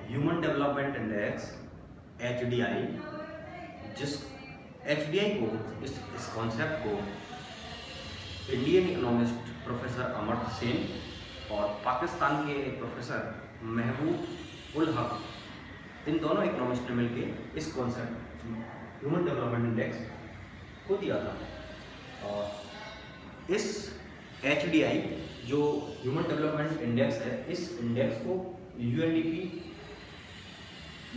Human development index HDI, जिस HDI को इस कॉन्सेप्ट को Indian economist professor Amartya Sen और पाकिस्तान के प्रोफेसर महबूब उल हक, इन दोनों इकोनॉमिस्ट ने मिलकर इस कॉन्सेप्ट ह्यूमन डेवलपमेंट इंडेक्स को दिया था। और इस HDI जो ह्यूमन डेवलपमेंट इंडेक्स है, इस इंडेक्स को UNDP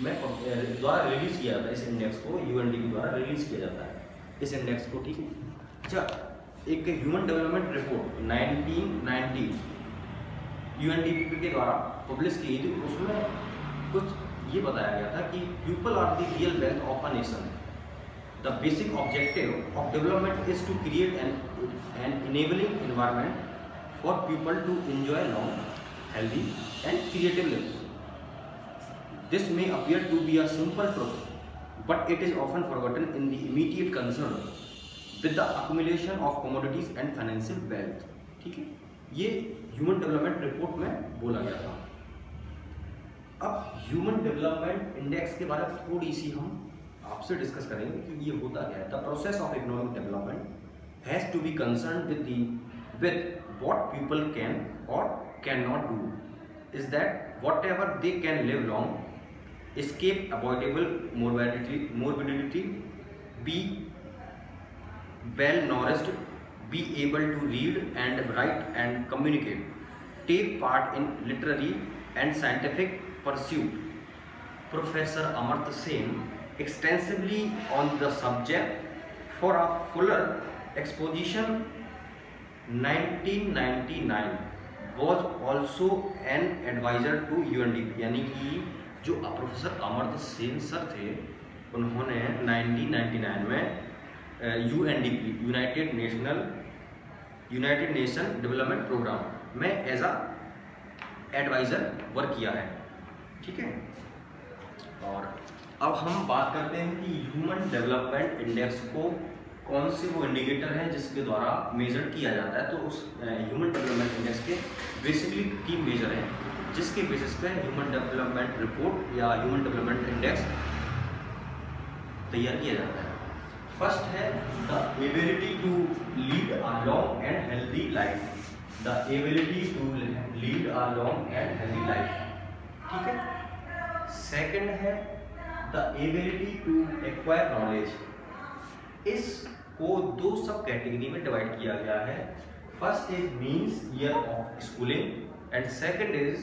में द्वारा रिलीज किया जाता है। इस इंडेक्स को UNDP द्वारा रिलीज किया जाता है, इस इंडेक्स को, ठीक है। अच्छा, एक ह्यूमन डेवलपमेंट रिपोर्ट 1990 UNDP के द्वारा पब्लिश की गई थी। उसमें कुछ ये बताया गया था कि people are the real wealth of a nation. The basic objective of development is to create an enabling environment for people to enjoy long, healthy and creative life. This may appear to be a simple truth, but it is often forgotten in the immediate concern with the accumulation of commodities and financial wealth। ठीक है, ये human development report में बोला गया था। अब human development index के बारे में थोड़ी सी हम आपसे डिस्कस करेंगे कि ये होता क्या है। The process of economic development has to be concern with what people can or cannot do, is that whatever they can live long, escape avoidable morbidity, be well nourished, be able to read and write and communicate, take part in literary and scientific pursuit। Professor Amartya Sen extensively on the subject for a fuller exposition 1999 was also an advisor to UNDP। यानी कि जो professor Amartya Sen sir थे, उन्होंने 1999 में UNDP United Nation Development Programme में as a advisor work किया है, ठीक है। और अब हम बात करते हैं कि ह्यूमन डेवलपमेंट इंडेक्स को कौन से वो इंडिकेटर हैं जिसके द्वारा मेजर किया जाता है। तो उस ह्यूमन डेवलपमेंट इंडेक्स के बेसिकली 3 मेजर हैं जिसके बेसिस पे ह्यूमन डेवलपमेंट रिपोर्ट या ह्यूमन डेवलपमेंट इंडेक्स तैयार किया जाता है। फर्स्ट है the ability to lead a long and healthy life. The ability to lead a long and healthy life, ठीक है। सेकंड है the ability to acquire knowledge. इसको 2 सब कैटेगरी में डिवाइड किया गया है। First is means year of schooling and second is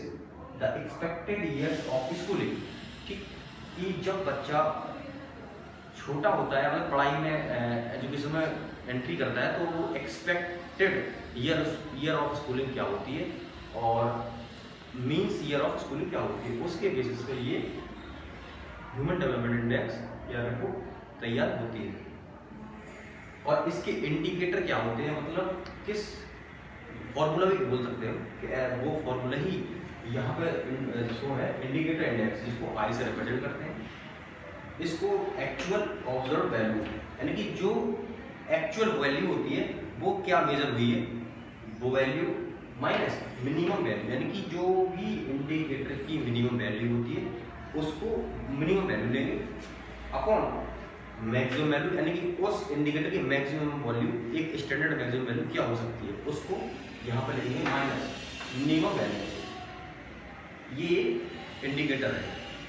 the expected years of schooling. ठीक, कि जब बच्चा छोटा होता है, मतलब पढ़ाई में एजुकेशन में एंट्री करता है, तो वो एक्सपेक्टेड ईयर ऑफ स्कूलिंग क्या होती है और मीन्स ईयर ऑफ स्कूलिंग क्या होती है, उसके बेसिस पे ये ह्यूमन डेवलपमेंट इंडेक्स या रिपोर्ट तैयार होती है। और इसके इंडिकेटर क्या होते हैं, मतलब किस फॉर्मूला भी बोल सकते हो कि वो फॉर्मूला ही यहाँ पे शो है। इंडिकेटर इंडेक्स, जिसको आई से रिप्रेजेंट करते हैं, इसको एक्चुअल ऑब्जर्व वैल्यू, यानी कि जो एक्चुअल वैल्यू होती है वो क्या मेजर हुई है, वो वैल्यू माइनस मिनिमम वैल्यू, यानी कि जो भी इंडिकेटर की मिनिमम वैल्यू होती है उसको मिनिमम वैल्यू लेंगे अपॉन मैक्सिमम वैल्यू, यानी कि उस इंडिकेटर की मैक्सिमम वैल्यू, एक स्टैंडर्ड मैक्सिमम वैल्यू क्या हो सकती है, उसको यहाँ पर लेंगे माइनस मिनिमम वैल्यू। ये इंडिकेटर है,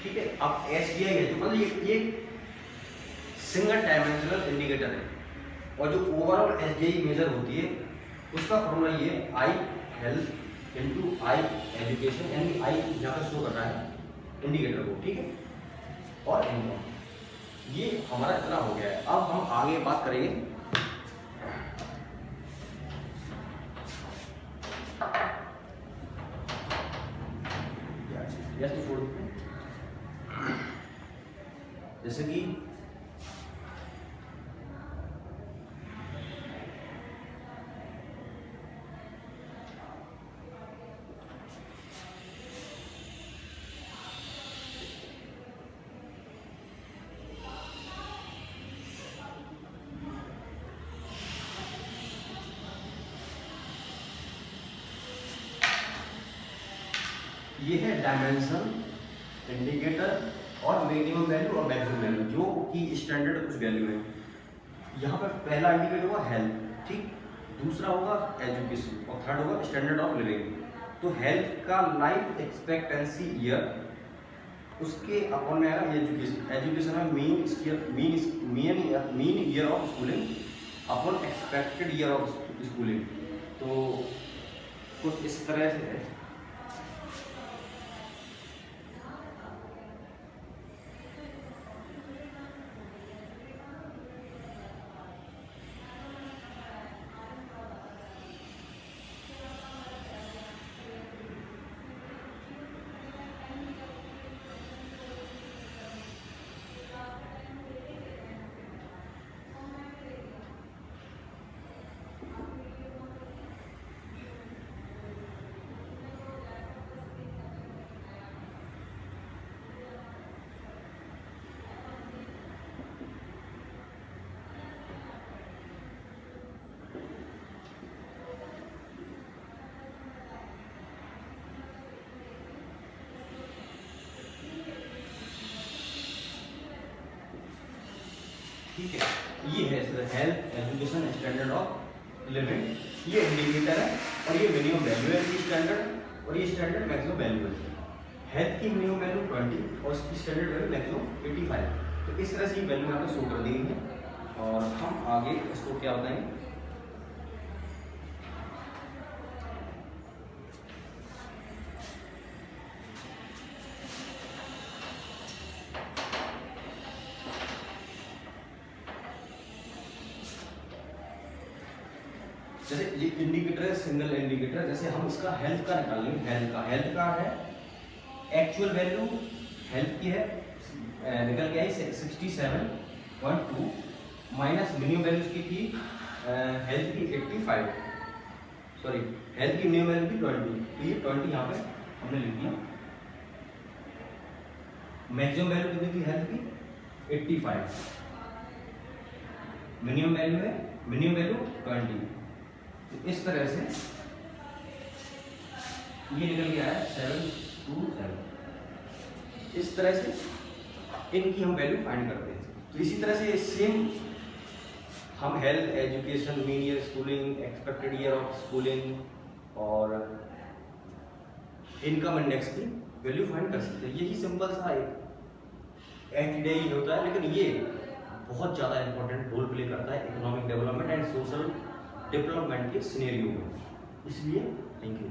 ठीक है। अब SDI है तो मतलब ये सिंगल डायमेंशनल इंडिकेटर है, और जो ओवरऑल SDI मेजर होती है उसका फॉर्मूला ये आई हेल्थ इंटू आई एजुकेशन, यानी आई यहाँ पर शो कर रहा है इंडिकेटर को, ठीक है। और इनकम, ये हमारा इतना हो गया है। अब हम आगे बात करेंगे जैसे कि ये है डायमेंशन इंडिकेटर और मिनिमम वैल्यू और मैक्सिमम वैल्यू जो कि स्टैंडर्ड कुछ वैल्यू है। यहाँ पर पहला इंडिकेटर होगा हेल्थ, ठीक, दूसरा होगा एजुकेशन और थर्ड होगा स्टैंडर्ड ऑफ लिविंग। तो हेल्थ का लाइफ एक्सपेक्टेंसी ईयर, उसके अपॉन में आएगा एजुकेशन, एजुकेशन में mean year of schooling upon expected year of schooling. तो कुछ इस तरह से है। ठीक है, ये है health education standard of living, ये इंडिकेटर है और ये मिनिमम वैल्यू है इसकी स्टैंडर्ड, और ये स्टैंडर्ड मैक्सिमम वैल्यू है। हेल्थ की मिनिमम वैल्यू 20 और इसकी स्टैंडर्ड वैल्यू मैक्सिमम 85। तो इस तरह से ये वैल्यू यहाँ पे शो कर दी गई है और हम आगे इसको क्या बताएंगे। जैसे ये इंडिकेटर है सिंगल इंडिकेटर, जैसे हम इसका हेल्थ का निकाल लेंगे। हेल्थ का है एक्चुअल वैल्यू हेल्थ की है निकल के आई 67.2 माइनस मिनिमम वैल्यू की थी हेल्थ की 85, सॉरी हेल्थ की मिनिमम वैल्यू थी 20, तो ये 20 यहाँ पे हमने लिख दिया। मैक्सिमम वैल्यू कितनी थी हेल्थ की 85, मिनिमम वैल्यू है मिनिमम वैल्यू 20। तो इस तरह से ये निकल गया है 727। इस तरह से इनकी हम वैल्यू फाइंड करते हैं। तो इसी तरह से सेम हम health education mean year schooling expected year of schooling और इनकम इंडेक्स की वैल्यू फाइंड कर सकते हैं। यही सिंपल सा एक एचडीआई होता है, लेकिन ये बहुत ज़्यादा इंपॉर्टेंट रोल प्ले करता है economic development and social development के सिनेरियो में। इसलिए थैंक यू।